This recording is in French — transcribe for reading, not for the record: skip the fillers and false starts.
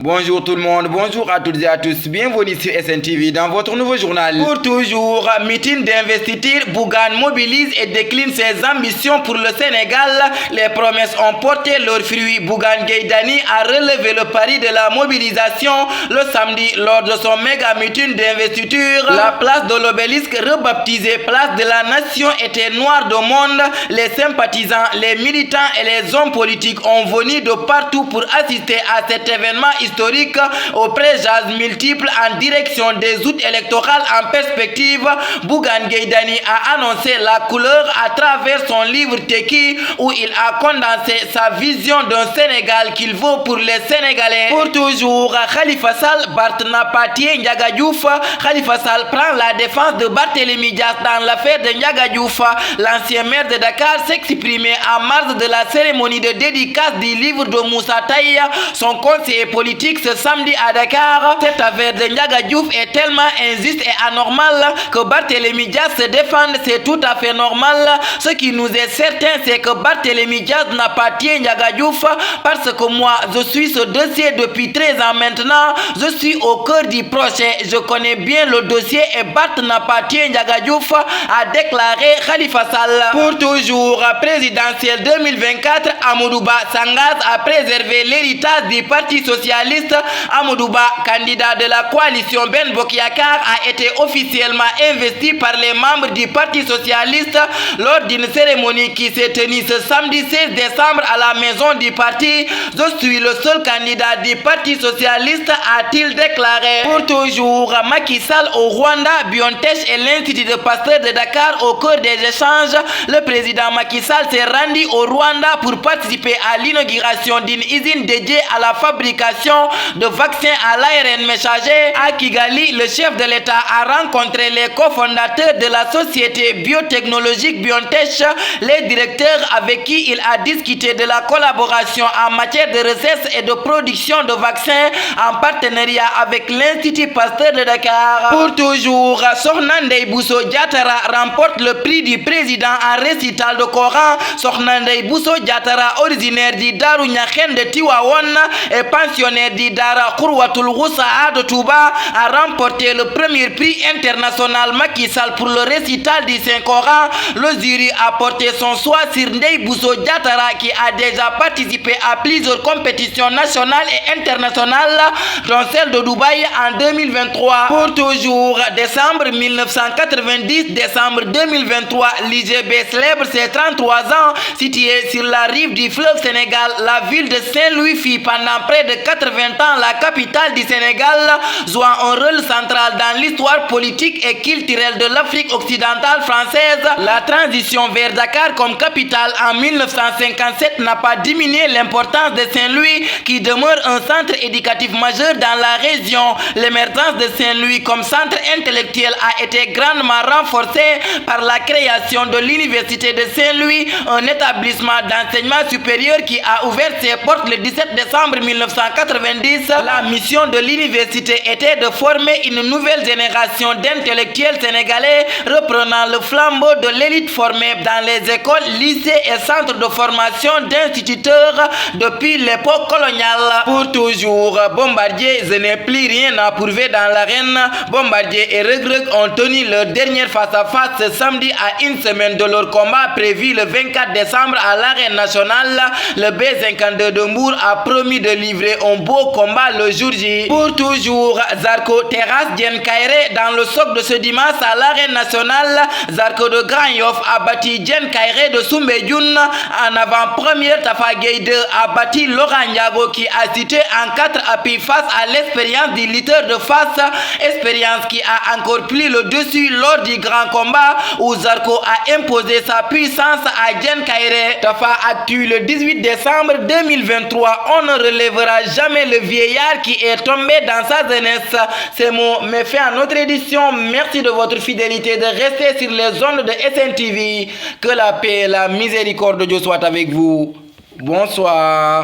Bonjour tout le monde, bonjour à toutes et à tous, bienvenue sur SNTV dans votre nouveau journal. Pour toujours, meeting d'investiture, Bougane mobilise et décline ses ambitions pour le Sénégal. Les promesses ont porté leurs fruits. Bougane Gueye Dany a relevé le pari de la mobilisation le samedi lors de son méga meeting d'investiture. La place de l'obélisque, rebaptisée place de la nation, était noire de monde. Les sympathisants, les militants et les hommes politiques ont venu de partout pour assister à cet événement historique aux présages multiples en direction des aoûts électorales en perspective. Bougane Gueye Dany a annoncé la couleur à travers son livre Tekki où il a condensé sa vision d'un Sénégal qu'il vaut pour les Sénégalais. Pour toujours, Khalifa Sall, Barth n'a pas tué Ndiaga Diouf. Khalifa Sall prend la défense de Barthélémy Dias dans l'affaire de Ndiaga Diouf. L'ancien maire de Dakar s'exprimait en marge de la cérémonie de dédicace du livre de Moussa Taï, son conseiller politique, ce samedi à Dakar. Cette affaire de Ndiaga Diouf est tellement injuste et anormale que Barthélémy Dias se défende, c'est tout à fait normal. Ce qui nous est certain, c'est que Barthélémy Dias n'a pas tué Ndiaga Diouf, parce que moi, je suis ce dossier depuis 13 ans maintenant. Je suis au cœur du projet, je connais bien le dossier et Barth n'a pas tué Ndiaga Diouf, a déclaré Khalifa Sall. Pour toujours, présidentielle 2024, Amadou Ba s'engage à préserver l'héritage du Parti socialiste. Amadou Ba, candidat de la coalition Ben Bokk Yakaar, a été officiellement investi par les membres du Parti socialiste lors d'une cérémonie qui s'est tenue ce samedi 16 décembre à la maison du parti. Je suis le seul candidat du Parti socialiste, a-t-il déclaré. Pour toujours, Macky Sall au Rwanda, BioNTech et l'Institut de Pasteur de Dakar au cœur des échanges. Le président Macky Sall s'est rendu au Rwanda pour participer à l'inauguration d'une usine dédiée à la fabrication de vaccins à l'ARN messager. À Kigali, le chef de l'État a rencontré les cofondateurs de la société biotechnologique BioNTech, les directeurs avec qui il a discuté de la collaboration en matière de recherche et de production de vaccins en partenariat avec l'Institut Pasteur de Dakar. Pour toujours, Sokhna Ndeye Bousso Diatara remporte le prix du président en récital de Coran. Sokhna Ndeye Bousso Diatara, originaire du Darou Niakhène de Tivaouane et pensionnaire du Dara Khourwatul Ghousaa de Touba, a remporté le premier prix international Macky Sall pour le récital du Saint-Coran. Le jury a porté son choix sur Ndeye Bousso Diatara qui a déjà participé à plusieurs compétitions nationales et internationales, dont celle de Dubaï en 2023. Pour toujours, décembre 1990, décembre 2023, l'IGB célèbre ses 33 ans. Située sur la rive du fleuve Sénégal, la ville de Saint-Louis fut pendant près de 80 ans la capitale du Sénégal, jouant un rôle central dans l'histoire politique et culturelle de l'Afrique occidentale française. La transition vers Dakar comme capitale en 1957 n'a pas diminué l'importance de Saint-Louis, qui demeure un centre éducatif majeur dans la région. L'émergence de Saint-Louis comme centre intellectuel a été grandement renforcée par la création de l'Université de Saint-Louis, un établissement d'enseignement supérieur qui a ouvert ses portes le 17 décembre 1990. La mission de l'université était de former une nouvelle génération d'intellectuels sénégalais reprenant le flambeau de l'élite formée dans les écoles, lycées et centres de formation d'instituteurs depuis l'époque coloniale. Pour toujours, Bombardier, je n'ai plus rien à prouver dans l'arène. Bombardier et Reug Reug ont tenu leur dernière face-à-face ce samedi à une semaine de leur combat prévu le 24 décembre à l'arène nationale. Le B52 de Mbour a promis de livrer un beau combat le jour J. Pour toujours, Zarko terrasse Diène Kaïré dans le soc de ce dimanche à l'arène nationale. Zarko de Grand Yoff a battu Diène Kaïré de Soumbédioune. En avant-première, Tafa Gueye 2 a battu Laurent Ndiago qui a cité en 4 appuis face à l'expérience du lutteur de face. Expérience qui a encore pris le dessus lors du grand combat où Zarko a imposé sa puissance à Diène Kaïré. Tafa Actu le 18 décembre 2023. On ne relèvera jamais le vieillard qui est tombé dans sa jeunesse. Ces mots me fait à notre édition. Merci de votre fidélité de rester sur les ondes de SNTV. Que la paix et la miséricorde de Dieu soient avec vous. Bonsoir.